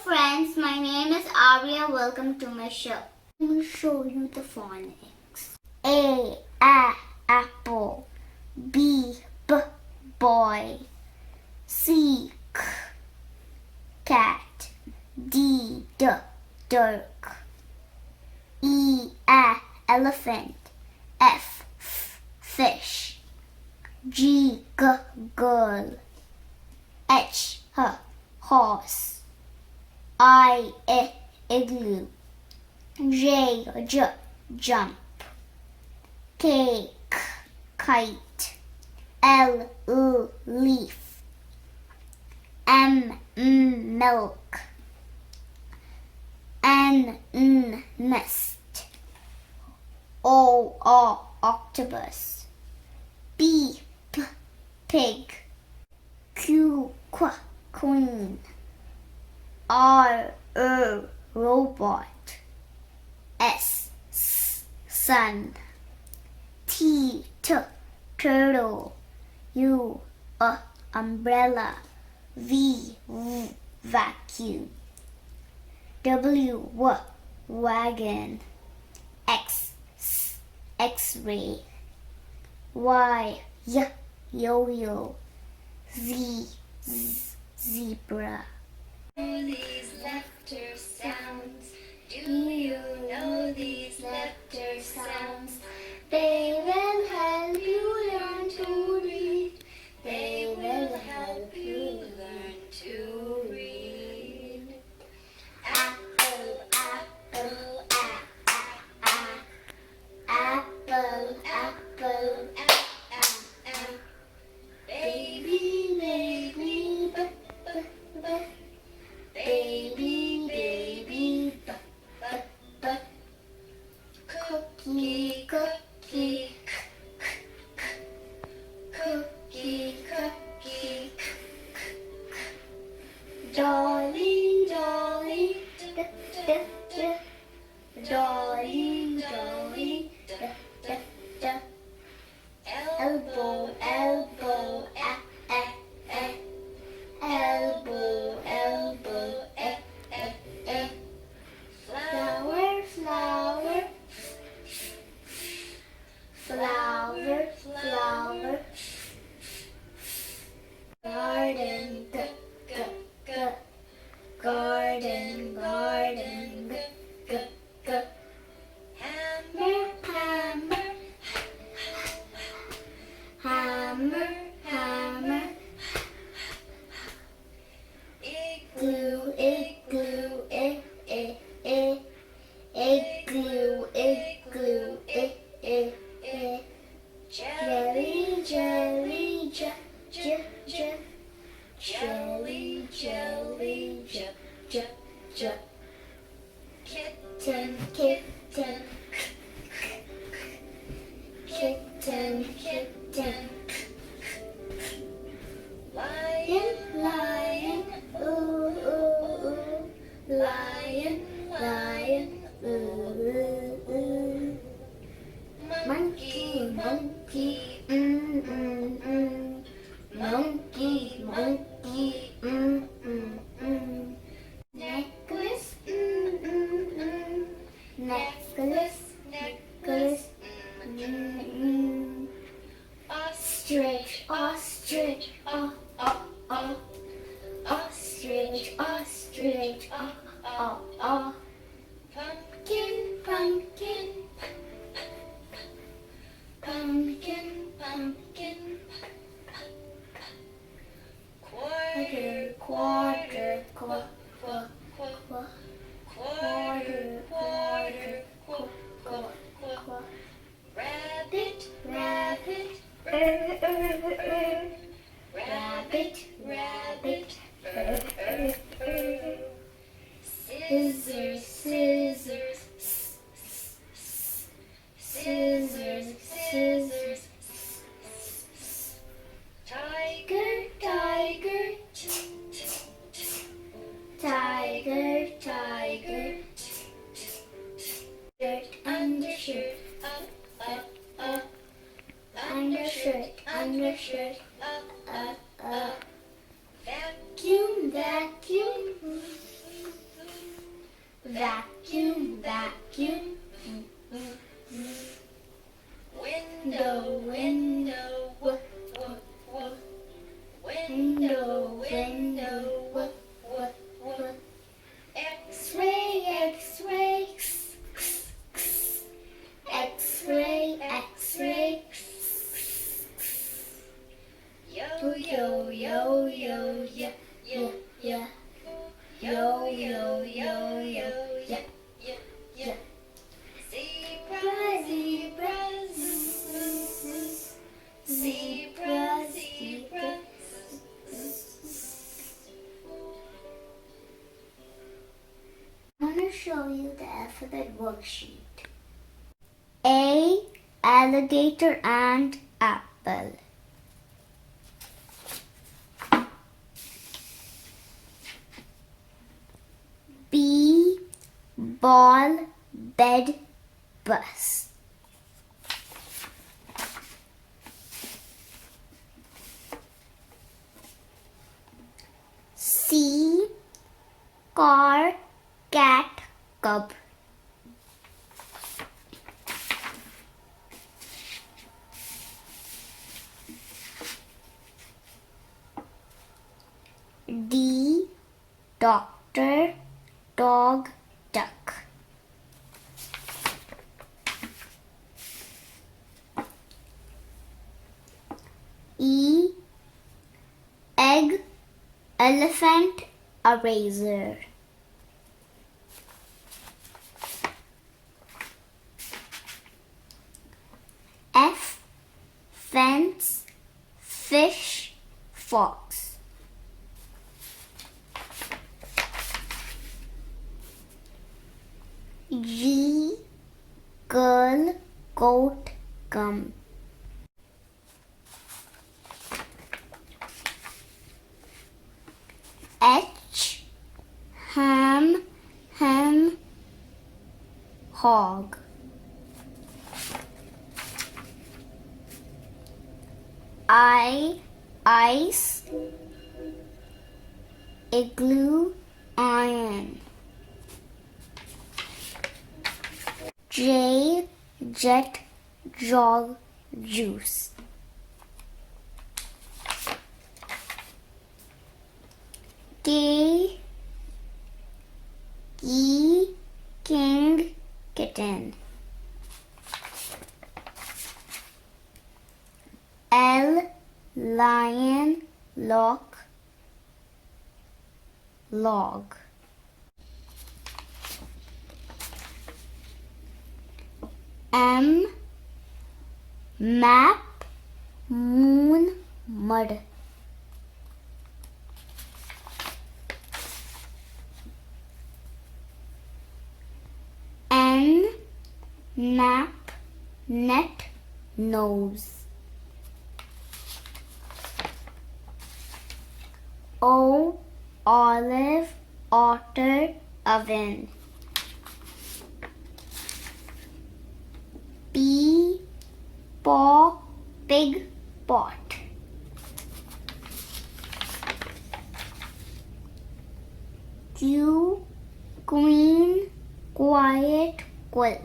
friends, my name is Arya. Welcome to my show. Let me show you the phonics. A, apple. B, boy. C, cat. D, dirk. E, elephant. F, fish. G, girl. H, horse. I, igloo. J, jump. K, kite. L, leaf. M, milk. N, nest. O, octopus. P, pig. Q, queen. R, robot. S, sun. T, turtle. U, umbrella. V, vacuum. W, wagon. X, X-ray. Y, yo-yo. Z, zebra. These letter sounds. Do you know these letter sounds? They will help you learn to read. They will help you learn to read. Apple, apple, apple, apple, baby, baby, baby, baby, cookie, cookie, cookie, cookie, dolly, dolly, dolly, dolly, elbow, elbow, elbow, elbow, flower, flower, flower, flower, garden, garden, garden, hammer, hammer, hammer, hammer, igloo, igloo, igloo, igloo, jelly, jelly, jelly, jelly, kitten, kitten, kitten, kitten, lion, lion, ooh, ooh, ooh, lion, lion, ooh, ooh, monkey, monkey, monkey, monkey, necklace, necklace, necklace, ostrich, ostrich, ostrich, ostrich, pumpkin, pumpkin, pumpkin, pumpkin, quarter, quarter, quarter, quarter, rabbit, rabbit, rabbit, rabbit, scissors, scissors, scissors, scissors, tiger, tiger, tiger, tiger, shirt, undershirt, up, undershirt, undershirt, up, vacuum, vacuum. vacuum, vacuum. Window, window, whoop, whoop, whoop. Window, window, whoop, whoop, whoop. X-ray, X-ray, X-ray, X-ray. Yo, yo, yo, yo, yeah, yeah, yeah. Yo, yo, yo, yo, yeah, yeah, yeah. Zebra, zebra, zebra, zebra. I want to show you the alphabet worksheet. A, alligator and apple. B, ball, bed, bus. C, car, cat, cub. D, doctor, dog, duck. E, egg, elephant, eraser. F, fence, fish, fox. G, girl, goat, gum. H, ham, hog. I, ice, igloo, iron. J, jet, jog, juice. K, key, king, kitten. L, lion, lock, log. M, map, moon, mud. N, nap, net, nose. O, olive, otter, oven. P, paw, pig, pot. Q, queen, quiet, quilt.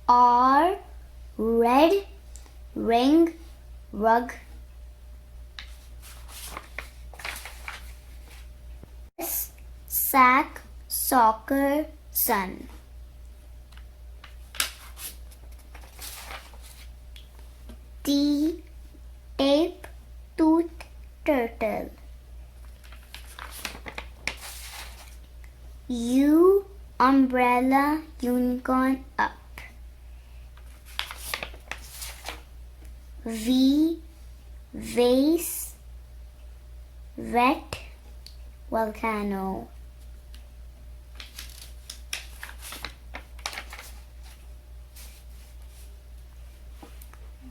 R, red, ring, rug. S, sack, soccer, sun. T, tape, tooth, turtle. U, umbrella, unicorn, up. V, vase, vet, volcano.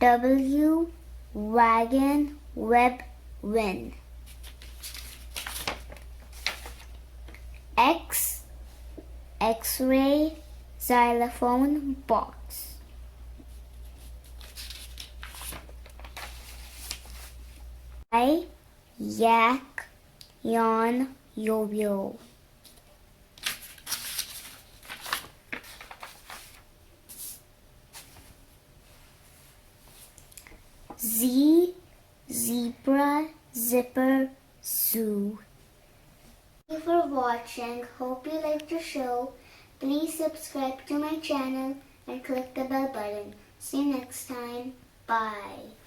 W, wagon, web, win. X, X-ray, xylophone, box. Y, yak, yawn, yo-yo. Z, zebra, zipper, zoo. Thank you for watching. Hope you liked the show. Please subscribe to my channel and click the bell button. See you next time. Bye.